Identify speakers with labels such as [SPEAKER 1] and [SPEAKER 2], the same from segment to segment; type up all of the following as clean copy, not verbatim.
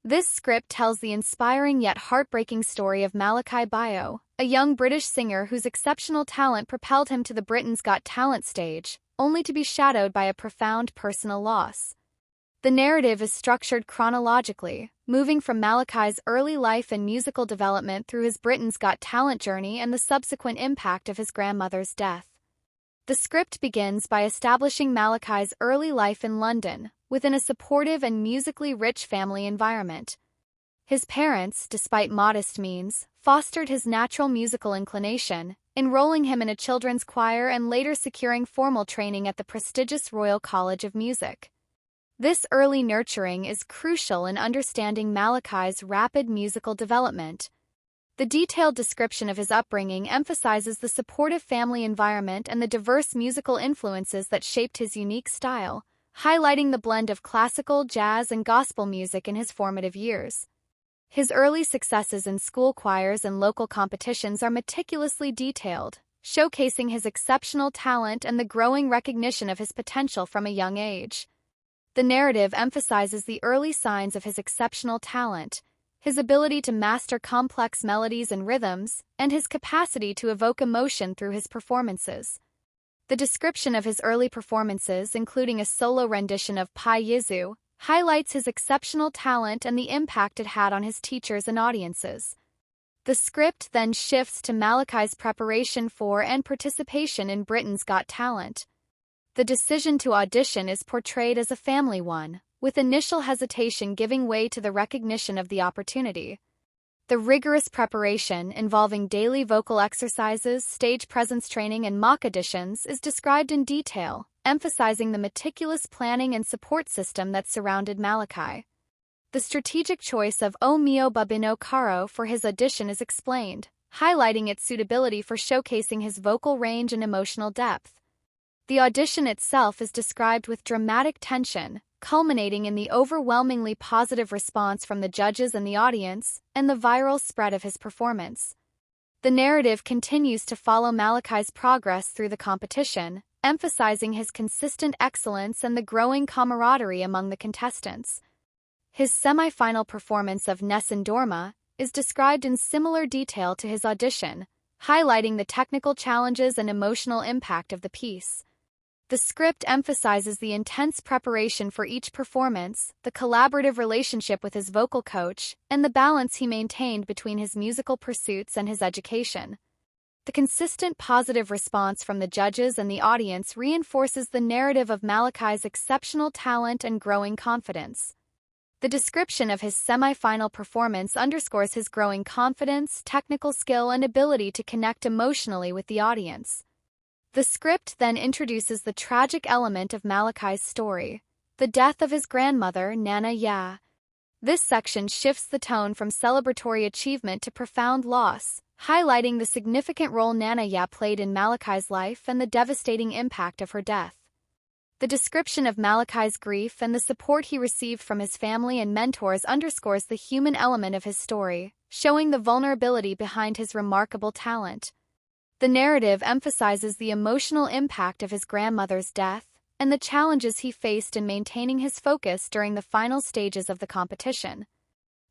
[SPEAKER 1] This script tells the inspiring yet heartbreaking story of Malakai Bayoh, a young British singer whose exceptional talent propelled him to the Britain's Got Talent stage, only to be shadowed by a profound personal loss. The narrative is structured chronologically, moving from Malakai's early life and musical development through his Britain's Got Talent journey and the subsequent impact of his grandmother's death. The script begins by establishing Malakai's early life in London, within a supportive and musically rich family environment. His parents, despite modest means, fostered his natural musical inclination, enrolling him in a children's choir and later securing formal training at the prestigious Royal College of Music. This early nurturing is crucial in understanding Malakai's rapid musical development. The detailed description of his upbringing emphasizes the supportive family environment and the diverse musical influences that shaped his unique style, highlighting the blend of classical, jazz, and gospel music in his formative years. His early successes in school choirs and local competitions are meticulously detailed, showcasing his exceptional talent and the growing recognition of his potential from a young age. The narrative emphasizes the early signs of his exceptional talent, his ability to master complex melodies and rhythms, and his capacity to evoke emotion through his performances. The description of his early performances, including a solo rendition of Pai Yizu, highlights his exceptional talent and the impact it had on his teachers and audiences. The script then shifts to Malakai's preparation for and participation in Britain's Got Talent. The decision to audition is portrayed as a family one, with initial hesitation giving way to the recognition of the opportunity. The rigorous preparation, involving daily vocal exercises, stage presence training, and mock auditions, is described in detail, emphasizing the meticulous planning and support system that surrounded Malakai. The strategic choice of O Mio Babino Caro for his audition is explained, highlighting its suitability for showcasing his vocal range and emotional depth. The audition itself is described with dramatic tension, culminating in the overwhelmingly positive response from the judges and the audience, and the viral spread of his performance. The narrative continues to follow Malakai's progress through the competition, emphasizing his consistent excellence and the growing camaraderie among the contestants. His semi-final performance of Nessun Dorma is described in similar detail to his audition, highlighting the technical challenges and emotional impact of the piece. The script emphasizes the intense preparation for each performance, the collaborative relationship with his vocal coach, and the balance he maintained between his musical pursuits and his education. The consistent positive response from the judges and the audience reinforces the narrative of Malakai's exceptional talent and growing confidence. The description of his semi-final performance underscores his growing confidence, technical skill, and ability to connect emotionally with the audience. The script then introduces the tragic element of Malakai's story, the death of his grandmother, Nana Ya. This section shifts the tone from celebratory achievement to profound loss, highlighting the significant role Nana Ya played in Malakai's life and the devastating impact of her death. The description of Malakai's grief and the support he received from his family and mentors underscores the human element of his story, showing the vulnerability behind his remarkable talent. The narrative emphasizes the emotional impact of his grandmother's death and the challenges he faced in maintaining his focus during the final stages of the competition.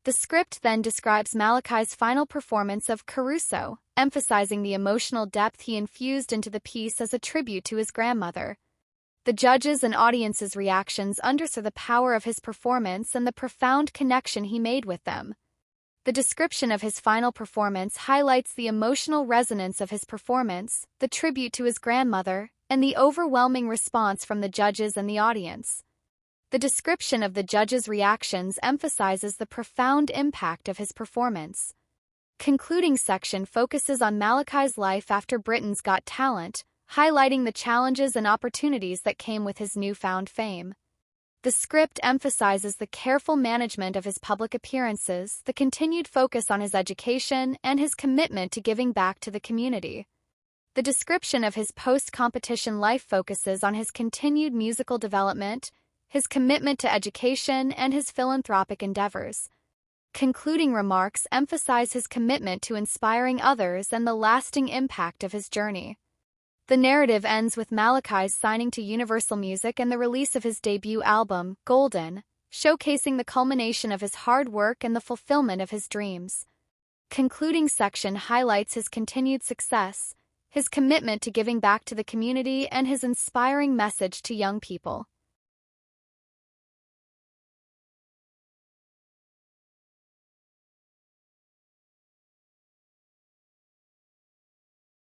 [SPEAKER 1] The script then describes Malakai's final performance of Caruso, emphasizing the emotional depth he infused into the piece as a tribute to his grandmother. The judges' and audience's reactions underscore the power of his performance and the profound connection he made with them. The description of his final performance highlights the emotional resonance of his performance, the tribute to his grandmother, and the overwhelming response from the judges and the audience. The description of the judges' reactions emphasizes the profound impact of his performance. Concluding section focuses on Malakai's life after Britain's Got Talent, highlighting the challenges and opportunities that came with his newfound fame. The script emphasizes the careful management of his public appearances, the continued focus on his education, and his commitment to giving back to the community. The description of his post-competition life focuses on his continued musical development, his commitment to education, and his philanthropic endeavors. Concluding remarks emphasize his commitment to inspiring others and the lasting impact of his journey. The narrative ends with Malakai's signing to Universal Music and the release of his debut album, Golden, showcasing the culmination of his hard work and the fulfillment of his dreams. Concluding section highlights his continued success, his commitment to giving back to the community, and his inspiring message to young people.